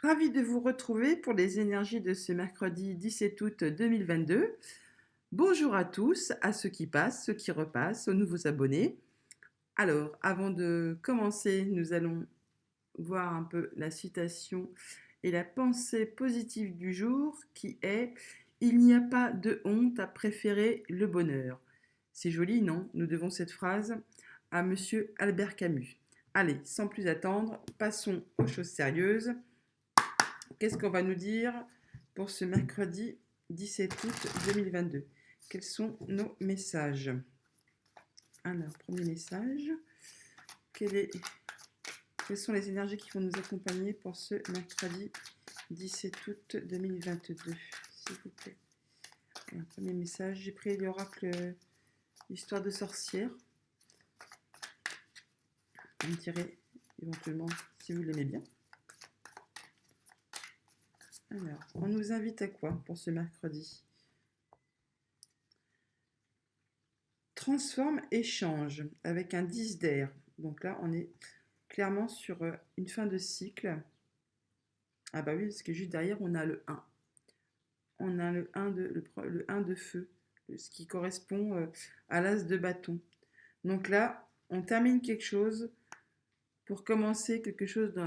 Ravi de vous retrouver pour les énergies de ce mercredi 17 août 2022. Bonjour à tous, à ceux qui passent, ceux qui repassent, aux nouveaux abonnés. Alors, avant de commencer, nous allons voir un peu la citation et la pensée positive du jour qui est: il n'y a pas de honte à préférer le bonheur. C'est joli, non? Nous devons cette phrase à monsieur Albert Camus. Allez, sans plus attendre, passons aux choses sérieuses. Qu'est-ce qu'on va nous dire pour ce mercredi 17 août 2022? Quels sont nos messages? Alors, premier message, quelles sont les énergies qui vont nous accompagner pour ce mercredi 17 août 2022, s'il vous plaît? Alors, premier message, j'ai pris l'oracle Histoire de sorcière. Vous me direz éventuellement si vous l'aimez bien. Alors, on nous invite à quoi pour ce mercredi? Transforme et change avec un 10 d'air. Donc là, on est clairement sur une fin de cycle. Ah bah oui, parce que juste derrière, on a le 1. On a le 1 le 1 de feu, ce qui correspond à l'as de bâton. Donc là, on termine quelque chose pour commencer quelque chose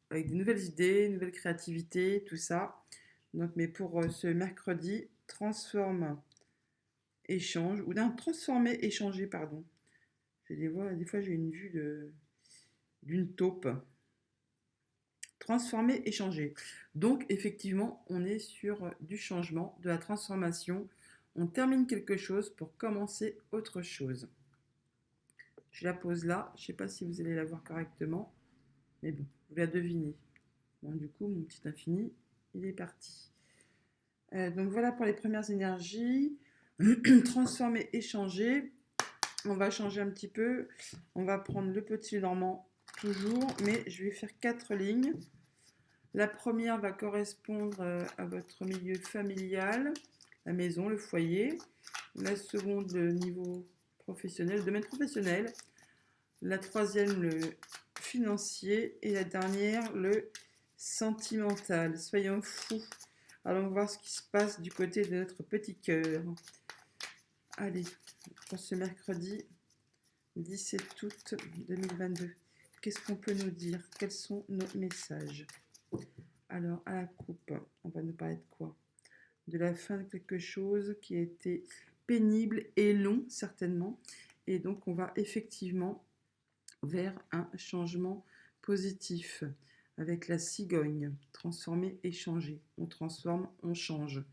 avec de nouvelles idées, nouvelles créativités, tout ça. Donc, mais pour ce mercredi, transforme, échange, ou d'un transformer, échanger, pardon. Des fois j'ai une vue d'une taupe. Transformer, échanger. Donc, effectivement, on est sur du changement, de la transformation. On termine quelque chose pour commencer autre chose. Je la pose là. Je ne sais pas si vous allez la voir correctement. Mais bon, vous la devinez. Bon, du coup, mon petit infini, il est parti. Donc, voilà pour les premières énergies. Transformer, échanger. On va changer un petit peu. On va prendre le petit normand toujours, mais je vais faire 4 lignes. La première va correspondre à votre milieu familial, la maison, le foyer. La seconde, le niveau professionnel, le domaine professionnel. La troisième, le financier. Et la dernière, le sentimental. Soyons fous. Allons voir ce qui se passe du côté de notre petit cœur. Allez, pour ce mercredi 17 août 2022, qu'est-ce qu'on peut nous dire? Quels sont nos messages? Alors, à la coupe, on va nous parler de quoi? De la fin de quelque chose qui a été pénible et long, certainement. Et donc, on va effectivement vers un changement positif avec la cigogne. Transformer, échanger. On transforme, on change.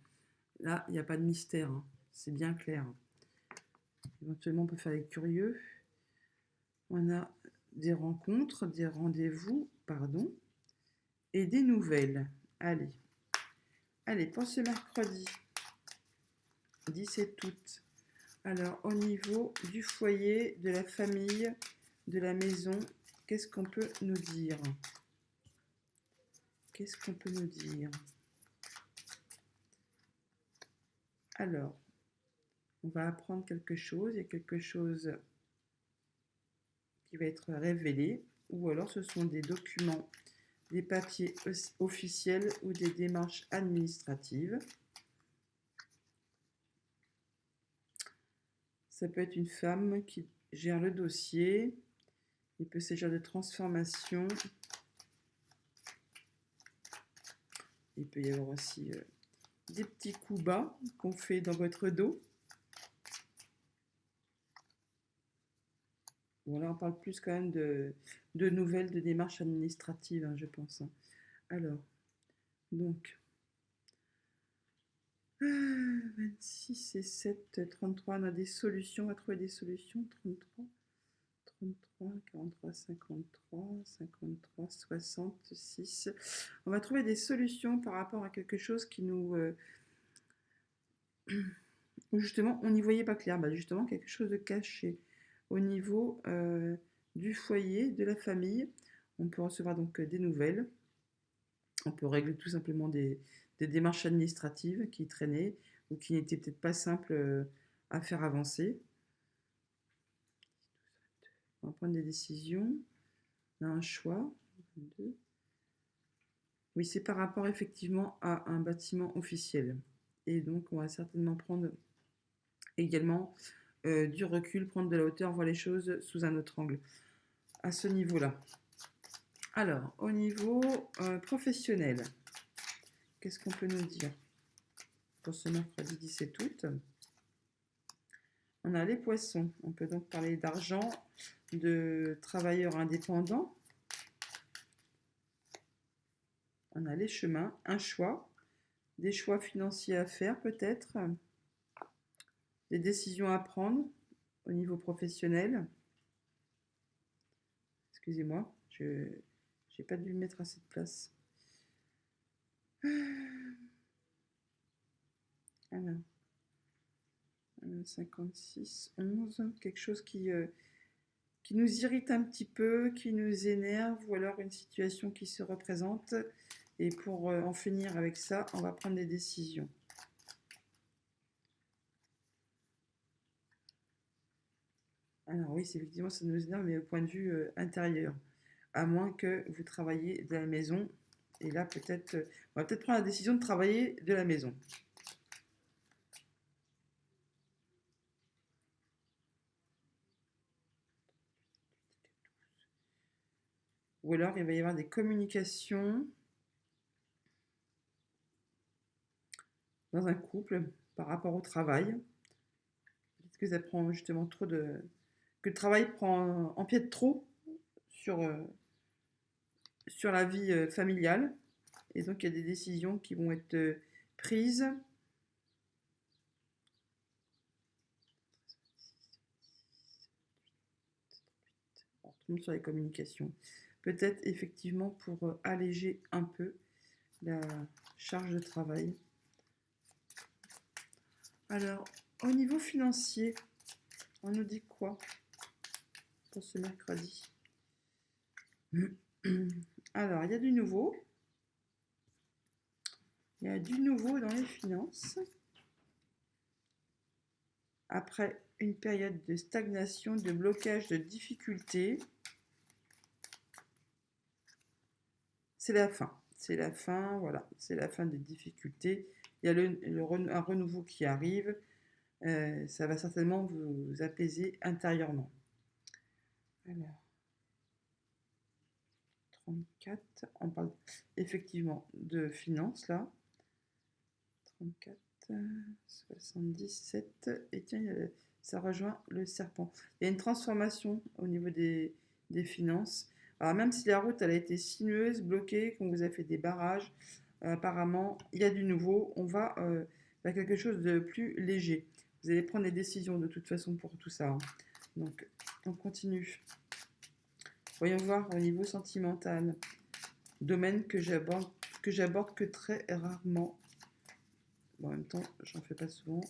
Là, il n'y a pas de mystère, hein. C'est bien clair. Éventuellement, on peut faire les curieux. On a des rencontres, des rendez-vous, pardon, et des nouvelles. Allez. Allez, pour ce mercredi 17 août. Alors, au niveau du foyer, de la famille, de la maison, qu'est-ce qu'on peut nous dire? Qu'est-ce qu'on peut nous dire? Alors, on va apprendre quelque chose. Il y a quelque chose qui va être révélé. Ou alors, ce sont des documents, des papiers officiels ou des démarches administratives. Ça peut être une femme qui gère le dossier. Il peut s'agir de transformation. Il peut y avoir aussi des petits coups bas qu'on fait dans votre dos. Bon, là, on parle plus quand même de nouvelles, de démarches administratives, hein, je pense, hein. Alors, donc, 26 et 7, 33, on a des solutions, on va trouver des solutions. 33, 33, 43, 53, 53, 66. On va trouver des solutions par rapport à quelque chose qui nous... où justement, on n'y voyait pas clair. Bah, justement, quelque chose de caché. Au niveau du foyer, de la famille, on peut recevoir donc des nouvelles. On peut régler tout simplement des démarches administratives qui traînaient ou qui n'étaient peut-être pas simples à faire avancer. On va prendre des décisions. On a un choix. 2. Oui, c'est par rapport effectivement à un bâtiment officiel. Et donc, on va certainement prendre également du recul, prendre de la hauteur, voir les choses sous un autre angle à ce niveau-là. Alors, au niveau professionnel, qu'est-ce qu'on peut nous dire pour ce mercredi 17 août? On a les poissons. On peut donc parler d'argent, de travailleurs indépendants. On a les chemins, un choix, des choix financiers à faire peut-être, des décisions à prendre au niveau professionnel. Excusez-moi, je n'ai pas dû le mettre à cette place. Alors, 56, 11, quelque chose qui nous irrite un petit peu, qui nous énerve, ou alors une situation qui se représente. Et pour en finir avec ça, on va prendre des décisions. Alors oui, c'est effectivement, ça nous énerve, mais au point de vue intérieur. À moins que vous travailliez de la maison. Et là, peut-être, on va peut-être prendre la décision de travailler de la maison. Ou alors, il va y avoir des communications dans un couple par rapport au travail. Peut-être que ça prend justement trop de... que le travail empiète trop sur la vie familiale. Et donc, il y a des décisions qui vont être prises. On retombe sur les communications. Peut-être effectivement pour alléger un peu la charge de travail. Alors, au niveau financier, on nous dit quoi pour ce mercredi? Alors, il y a du nouveau. Il y a du nouveau dans les finances. Après une période de stagnation, de blocage, de difficultés, c'est la fin. C'est la fin, voilà. C'est la fin des difficultés. Il y a un renouveau qui arrive. Ça va certainement vous apaiser intérieurement. Alors, 34, on parle effectivement de finances là. 34, 77, et tiens, ça rejoint le serpent. Il y a une transformation au niveau des finances. Alors même si la route elle a été sinueuse, bloquée, qu'on vous a fait des barrages, apparemment il y a du nouveau. On va vers quelque chose de plus léger. Vous allez prendre des décisions de toute façon pour tout ça, hein. Donc on continue. Voyons voir au niveau sentimental. Domaine que j'aborde que très rarement. Bon, en même temps, j'en fais pas souvent.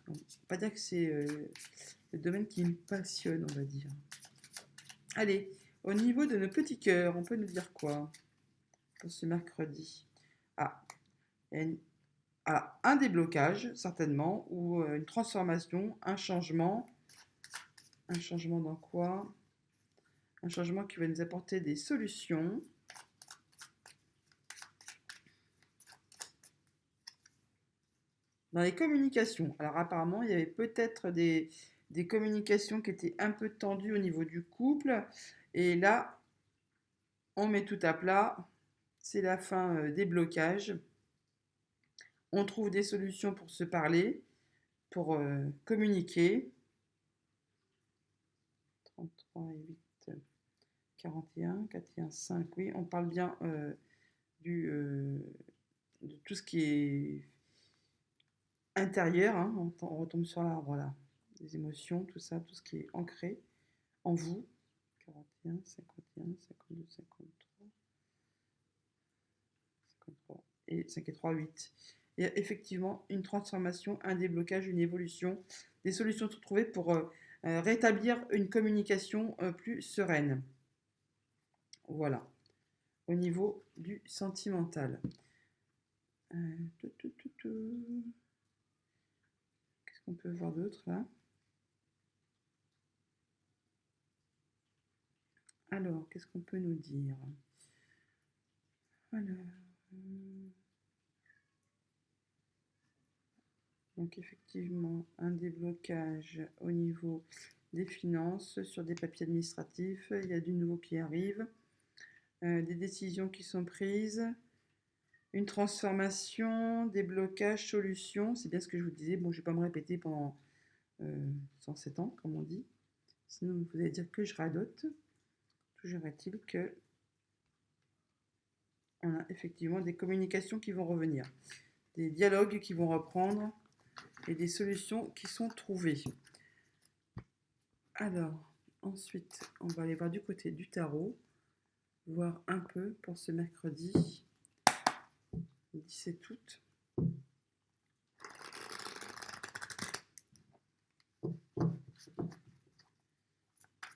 On va pas dire que c'est le domaine qui me passionne, on va dire. Allez, au niveau de nos petits cœurs, on peut nous dire quoi pour ce mercredi? Ah, un déblocage, certainement, ou une transformation, un changement. Un changement dans quoi? Un changement qui va nous apporter des solutions. Dans les communications. Alors apparemment, il y avait peut-être des communications qui étaient un peu tendues au niveau du couple. Et là, on met tout à plat. C'est la fin des blocages. On trouve des solutions pour se parler, pour communiquer. 33 et 8, 41, 41, 5. Oui, on parle bien de tout ce qui est intérieur, hein. On retombe sur l'arbre là. Les émotions, tout ça, tout ce qui est ancré en vous. 41, 51, 52, 53, 53 et 5 et 3, 8. Il y a effectivement une transformation, un déblocage, une évolution, des solutions trouvées pour rétablir une communication plus sereine. Voilà, au niveau du sentimental. Qu'est-ce qu'on peut voir d'autre là? Alors, qu'est-ce qu'on peut nous dire? Alors, donc effectivement, un déblocage au niveau des finances, sur des papiers administratifs, il y a du nouveau qui arrive, des décisions qui sont prises, une transformation, des blocages, solutions, c'est bien ce que je vous disais, bon je ne vais pas me répéter pendant 107 ans, comme on dit, sinon vous allez dire que je radote. Toujours est-il que on a effectivement des communications qui vont revenir, des dialogues qui vont reprendre et des solutions qui sont trouvées. Alors, ensuite, on va aller voir du côté du tarot, voir un peu pour ce mercredi 17 août.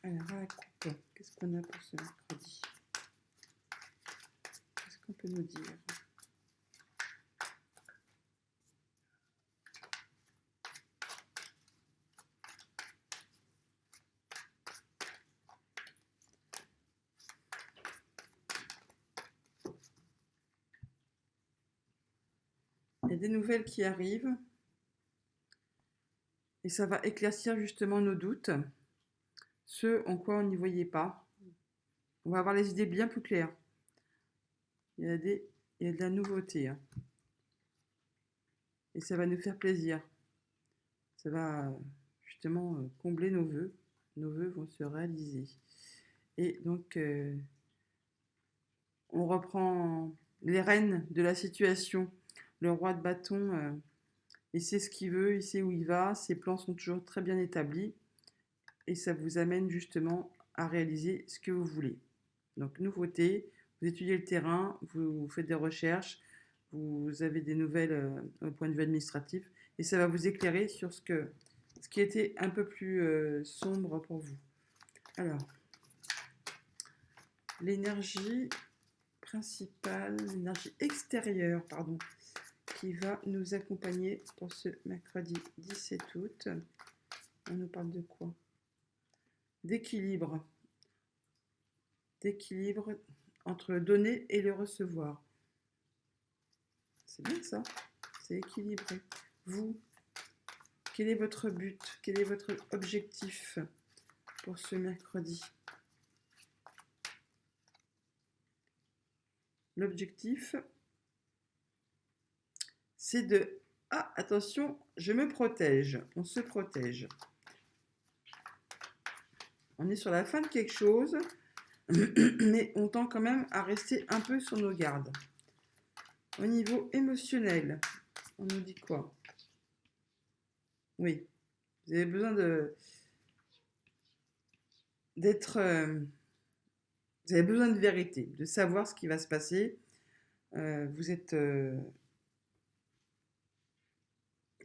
Alors, à la coupe, qu'est-ce qu'on a pour ce mercredi? Qu'est-ce qu'on peut nous dire? Il y a des nouvelles qui arrivent et ça va éclaircir justement nos doutes, ce en quoi on n'y voyait pas. On va avoir les idées bien plus claires. Il y a de la nouveauté, hein. Et ça va nous faire plaisir. Ça va justement combler nos vœux. Nos vœux vont se réaliser. Et donc, on reprend les rênes de la situation. Le roi de bâton, il sait ce qu'il veut, il sait où il va, ses plans sont toujours très bien établis. Et ça vous amène justement à réaliser ce que vous voulez. Donc, nouveauté, vous étudiez le terrain, vous faites des recherches, vous avez des nouvelles au point de vue administratif, et ça va vous éclairer sur ce qui était un peu plus sombre pour vous. Alors, l'énergie principale, l'énergie extérieure, pardon, qui va nous accompagner pour ce mercredi 17 août. On nous parle de quoi? D'équilibre. D'équilibre entre le donner et le recevoir. C'est bien ça, c'est équilibré. Vous, quel est votre but? Quel est votre objectif pour ce mercredi? L'objectif, c'est de... Ah, attention, je me protège. On se protège. On est sur la fin de quelque chose, mais on tend quand même à rester un peu sur nos gardes. Au niveau émotionnel, on nous dit quoi? Oui, vous avez besoin d'être... vous avez besoin de vérité, de savoir ce qui va se passer. Vous êtes...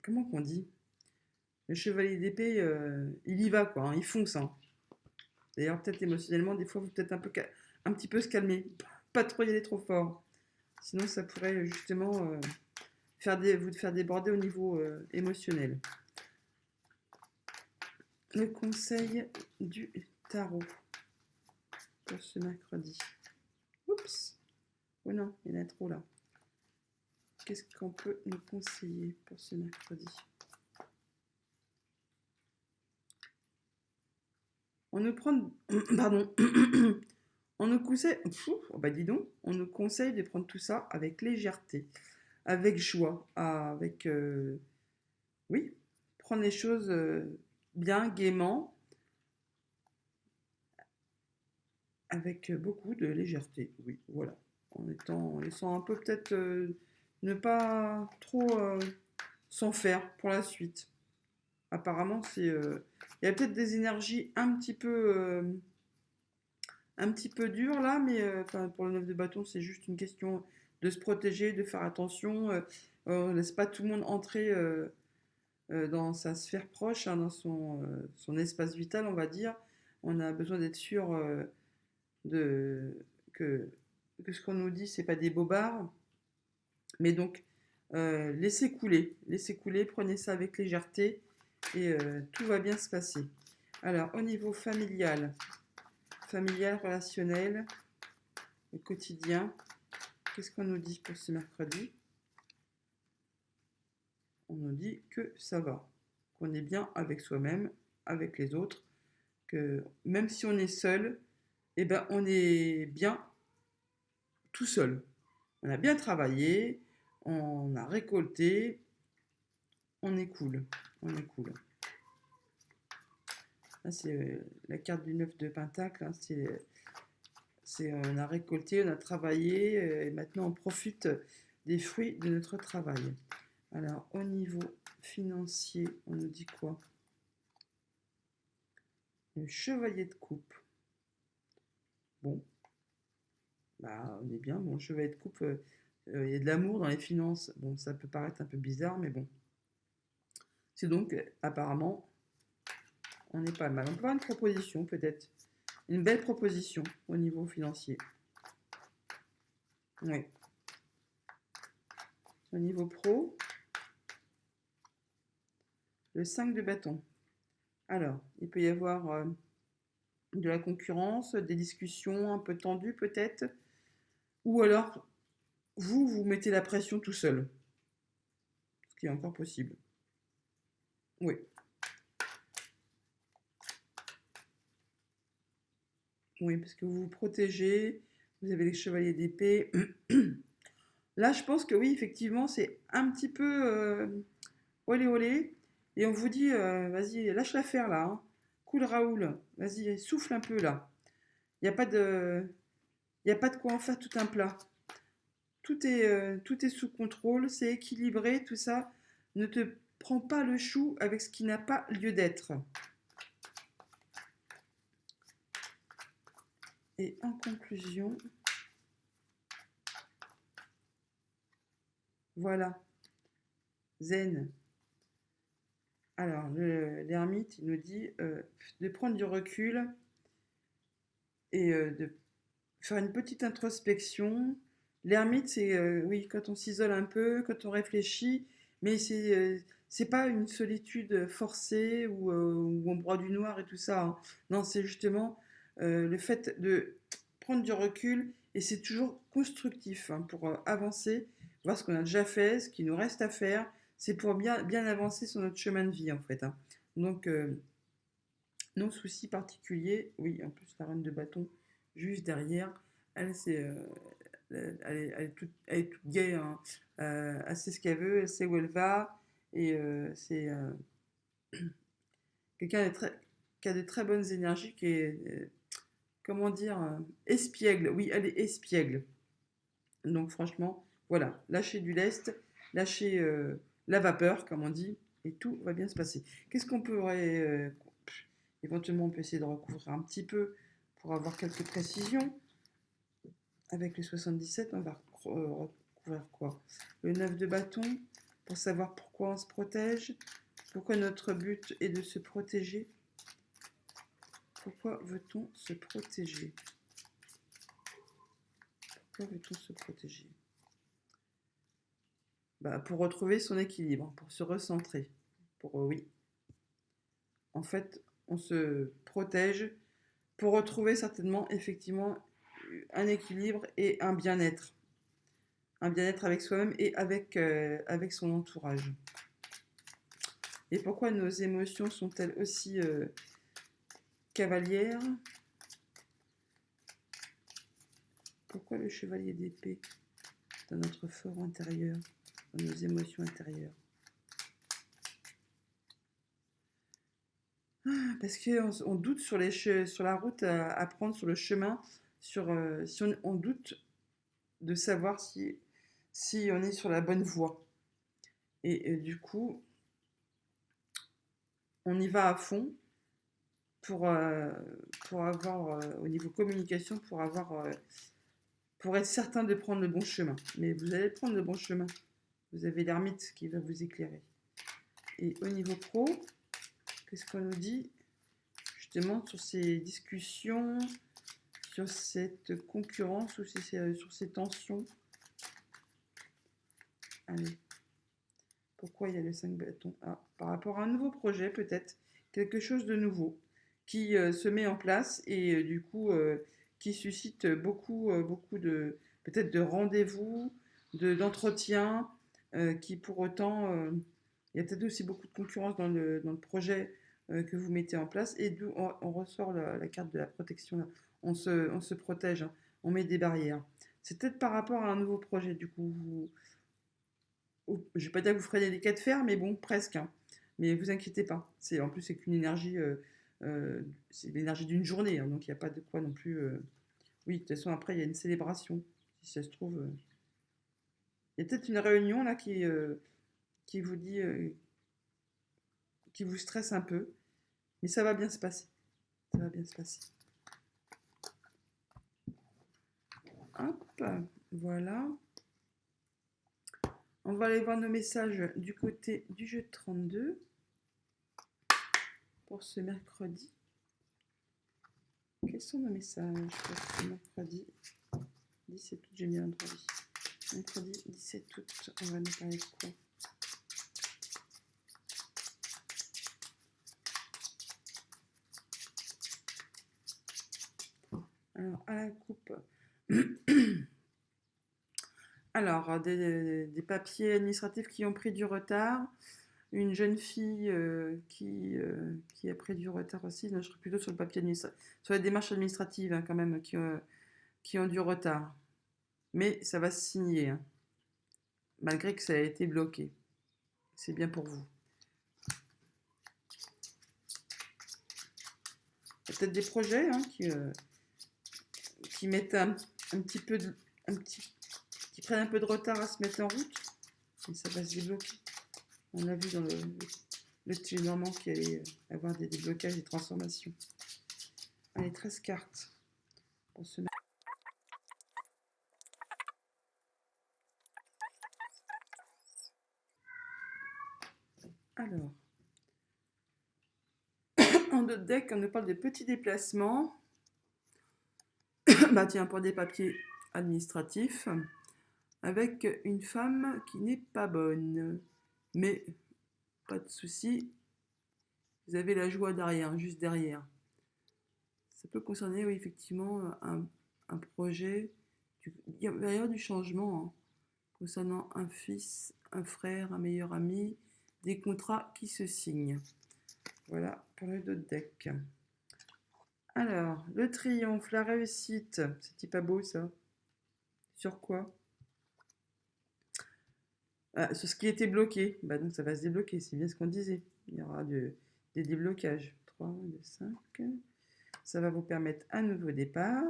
comment qu'on dit? Le chevalier d'épée, il y va, quoi, hein, il fonce. Hein. D'ailleurs, peut-être émotionnellement, des fois, vous peut-être un petit peu se calmer. Pas trop y aller trop fort. Sinon, ça pourrait justement vous faire déborder au niveau émotionnel. Le conseil du tarot pour ce mercredi. Oups. Oh non, il y en a trop là. Qu'est-ce qu'on peut nous conseiller pour ce mercredi? On nous prend... Pardon. On nous conseille... Oh bah dis donc. On nous conseille de prendre tout ça avec légèreté, avec joie, avec... oui, prendre les choses bien, gaiement, avec beaucoup de légèreté. Oui, voilà. En laissant un peu peut-être ne pas trop s'en faire pour la suite. Apparemment, c'est... il y a peut-être des énergies un petit peu dures là, mais pour le 9 de bâton, c'est juste une question de se protéger, de faire attention. On ne laisse pas tout le monde entrer dans sa sphère proche, hein, dans son espace vital, on va dire. On a besoin d'être sûr que ce qu'on nous dit, c'est pas des bobards. Mais donc, laissez couler, prenez ça avec légèreté et tout va bien se passer. Alors, au niveau familial, relationnel, au quotidien, Qu'est-ce qu'on nous dit pour ce mercredi? On nous dit que ça va, qu'on est bien avec soi-même, avec les autres, que même si on est seul, eh ben, on est bien tout seul. On a bien travaillé, on a récolté, on est cool. On est cool. Là, c'est la carte du 9 de Pentacle. Hein, on a récolté, on a travaillé, et maintenant on profite des fruits de notre travail. Alors, au niveau financier, on nous dit quoi? Le chevalier de coupe. Bon, bah, on est bien. Bon, chevalier de coupe, il y a de l'amour dans les finances. Bon, ça peut paraître un peu bizarre, mais bon. C'est donc, apparemment, on est pas mal. On peut avoir une proposition, peut-être. Une belle proposition au niveau financier. Oui. Au niveau pro, le 5 de bâton. Alors, il peut y avoir de la concurrence, des discussions un peu tendues peut-être, ou alors vous mettez la pression tout seul, ce qui est encore possible. Oui. Oui, parce que vous vous protégez, vous avez les chevaliers d'épée. Là, je pense que oui, effectivement, c'est un petit peu olé olé, et on vous dit, vas-y, lâche l'affaire là, hein. Cool Raoul, vas-y, souffle un peu là. Il n'y a pas de... Il n'y a pas de quoi en faire tout un plat. Tout est sous contrôle, c'est équilibré, tout ça. Ne te prends pas le chou avec ce qui n'a pas lieu d'être. Et en conclusion, voilà, zen. Alors, l'ermite, il nous dit de prendre du recul et de faire une petite introspection. L'ermite, c'est, oui, quand on s'isole un peu, quand on réfléchit, mais c'est pas une solitude forcée où on broie du noir et tout ça. Hein. Non, c'est justement le fait de prendre du recul et c'est toujours constructif hein, pour avancer, voir ce qu'on a déjà fait, ce qu'il nous reste à faire. C'est pour bien avancer sur notre chemin de vie en fait. Hein. Donc, non souci particulier. Oui, en plus, la reine de bâton, juste derrière, elle, elle est toute gaie. Hein. Elle sait ce qu'elle veut, elle sait où elle va. Et c'est quelqu'un qui a de très bonnes énergies, qui est, comment dire, espiègle. Oui, elle est espiègle. Donc, franchement, voilà, lâchez du lest, lâchez la vapeur, comme on dit, et tout va bien se passer. Qu'est-ce qu'on pourrait. Éventuellement, on peut essayer de recouvrir un petit peu pour avoir quelques précisions. Avec le 77, on va recouvrir quoi? Le 9 de bâton, pour savoir pourquoi on se protège, pourquoi notre but est de se protéger. Pourquoi veut-on se protéger? Pourquoi veut-on se protéger? Bah, pour retrouver son équilibre, pour se recentrer. Pour oui. En fait, on se protège pour retrouver certainement, effectivement, un équilibre et un bien-être. Un bien-être avec soi-même et avec son entourage. Et pourquoi nos émotions sont-elles aussi cavalières? Pourquoi le chevalier d'épée dans notre fort intérieur, dans nos émotions intérieures? Parce qu'on doute sur la route à prendre, sur le chemin, si on doute de savoir si on est sur la bonne voie. Et du coup, on y va à fond pour avoir, au niveau communication, pour être certain de prendre le bon chemin. Mais vous allez prendre le bon chemin. Vous avez l'ermite qui va vous éclairer. Et au niveau pro, qu'est-ce qu'on nous dit justement sur ces discussions, sur cette concurrence ou sur ces tensions? Allez. Pourquoi il y a le 5 bâtons? Ah, par rapport à un nouveau projet peut-être, quelque chose de nouveau qui se met en place et du coup qui suscite beaucoup peut-être de rendez-vous, d'entretien, qui pour autant, il y a peut-être aussi beaucoup de concurrence dans le projet que vous mettez en place, et d'où on ressort la carte de la protection. Là. On se protège, hein, on met des barrières. C'est peut-être par rapport à un nouveau projet, du coup. Je ne vais pas dire que vous ferez des cas de fer, mais bon, presque, hein. Mais vous inquiétez pas. En plus, c'est qu'une énergie, c'est l'énergie d'une journée, hein, donc il n'y a pas de quoi non plus. Oui, de toute façon, après, il y a une célébration, si ça se trouve. Il y a peut-être une réunion là qui vous dit, qui vous stresse un peu, mais ça va bien se passer. Ça va bien se passer. Hop, voilà. On va aller voir nos messages du côté du jeu 32 pour ce mercredi. Quels sont nos messages pour ce mercredi 17 août? J'ai mis vendredi. Mercredi 17 août, on va nous parler de quoi? Alors, à la coupe. Alors, des papiers administratifs qui ont pris du retard. Une jeune fille qui a pris du retard aussi. Non, je serais plutôt sur le papier administratif, sur les démarches administratives, hein, quand même, qui ont du retard. Mais ça va se signer, hein, malgré que ça a été bloqué. C'est bien pour vous. Il y a peut-être des projets, hein, qui mettent un petit peu qui prennent un peu de retard à se mettre en route, mais ça va se débloquer. On a vu dans le petit normand qu'il allait avoir des déblocages, des transformations. Allez, 13 cartes pour ce. Alors, en d'autres decks, on nous parle de petits déplacements. Bah tiens, pour des papiers administratifs, avec une femme qui n'est pas bonne. Mais pas de souci, vous avez la joie derrière, juste derrière. Ça peut concerner, oui, effectivement, un projet. Il va y avoir du changement, hein, concernant un fils, un frère, un meilleur ami, des contrats qui se signent. Voilà pour le dos de deck. Alors, le triomphe, la réussite, c'est pas beau ça? Sur quoi? Sur ce qui était bloqué. Bah donc ça va se débloquer, c'est bien ce qu'on disait. Il y aura des déblocages. 3, 2, 5. Ça va vous permettre un nouveau départ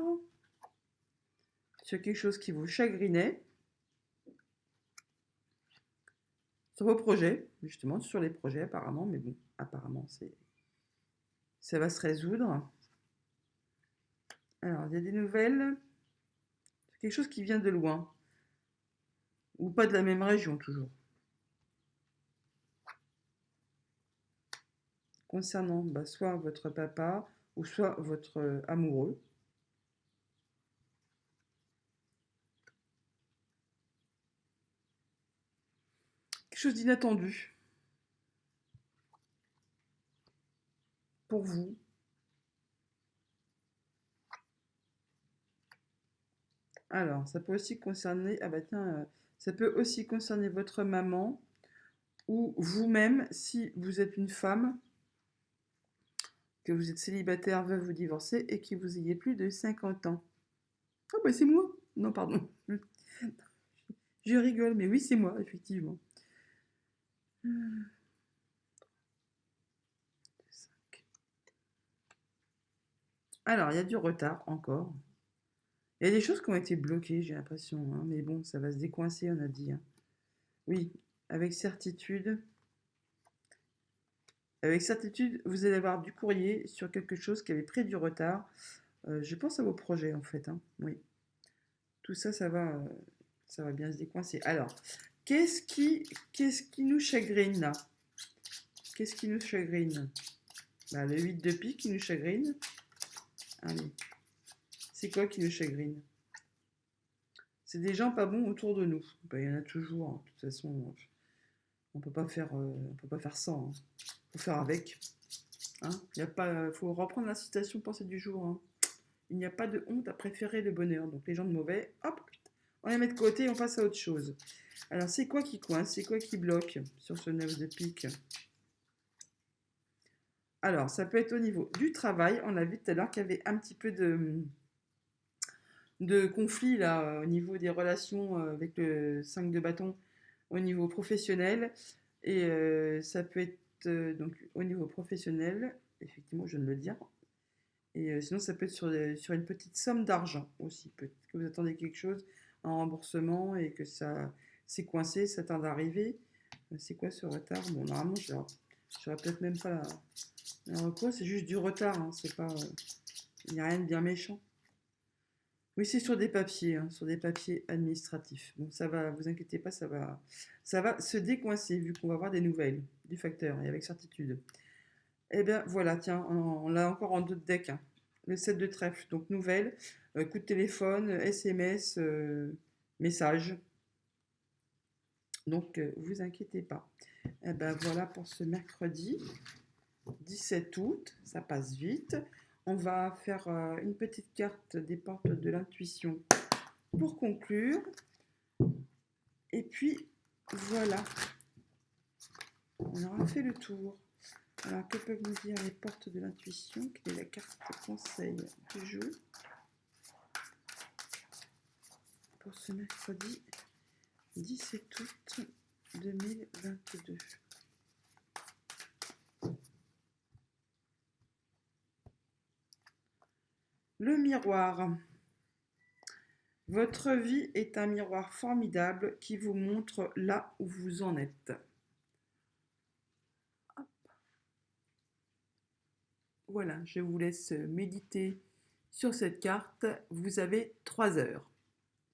sur quelque chose qui vous chagrinait, sur vos projets, justement, sur les projets apparemment, mais bon, apparemment, ça va se résoudre. Alors, il y a des nouvelles, c'est quelque chose qui vient de loin, ou pas de la même région toujours. Concernant soit votre papa, ou soit votre amoureux. Quelque chose d'inattendu pour vous. Alors, ça peut aussi concerner, ça peut aussi concerner votre maman ou vous-même si vous êtes une femme, que vous êtes célibataire, veuve ou divorcée et que vous ayez plus de 50 ans. Ah bah c'est moi. Non, pardon. Je rigole, mais oui, c'est moi, effectivement. 5. Alors, il y a du retard encore. Il y a des choses qui ont été bloquées, j'ai l'impression, hein, mais bon, ça va se décoincer, on a dit, hein. Oui, avec certitude. Avec certitude, vous allez avoir du courrier sur quelque chose qui avait pris du retard. Je pense à vos projets, en fait, hein. Oui. Tout ça, ça va bien se décoincer. Alors, qu'est-ce qui nous chagrine là? Qu'est-ce qui nous chagrine? Bah, le 8 de pique qui nous chagrine. Allez. C'est quoi qui nous chagrine? C'est des gens pas bons autour de nous. Bah, il y en a toujours, hein. De toute façon, on peut pas faire sans. Hein. Faut faire avec. Hein, faut reprendre la citation pensée du jour. Hein. Il n'y a pas de honte à préférer le bonheur. Donc les gens de mauvais, hop, On les met de côté et on passe à autre chose. Alors, c'est quoi qui coince? C'est quoi qui bloque sur ce 9 de pique? Alors, ça peut être au niveau du travail. On a vu tout à l'heure qu'il y avait un petit peu de conflit là, au niveau des relations avec le 5 de bâton au niveau professionnel. Et ça peut être donc au niveau professionnel, effectivement, je viens de le dire. Et sinon, ça peut être sur une petite somme d'argent aussi. Peut-être que vous attendez quelque chose en remboursement et que ça c'est coincé, ça tarde à arriver. C'est quoi ce retard? Bon, normalement, j'aurais peut-être même pas la recours, c'est juste du retard. Hein, c'est pas, il n'y a rien de bien méchant. Oui, c'est sur des papiers, hein, sur des papiers administratifs. Bon, ça va, vous inquiétez pas, ça va se décoincer vu qu'on va avoir des nouvelles du facteur et avec certitude. Eh bien, voilà, tiens, on l'a encore en deux decks, hein. Le 7 de trèfle, donc nouvelle, coup de téléphone, SMS, message. Donc, vous inquiétez pas. Eh bien, voilà pour ce mercredi 17 août, ça passe vite. On va faire une petite carte des portes de l'intuition pour conclure. Et puis, voilà, on aura fait le tour. Alors, que peuvent nous dire les portes de l'intuition? Quelle est la carte conseil du jeu pour ce mercredi 17 août 2022? Le miroir. Votre vie est un miroir formidable qui vous montre là où vous en êtes. Hop. Voilà, je vous laisse méditer sur cette carte. Vous avez 3 heures.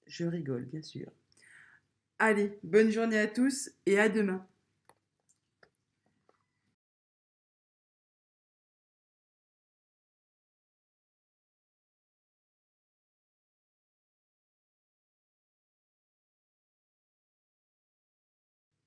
Je rigole, bien sûr. Allez, bonne journée à tous et à demain.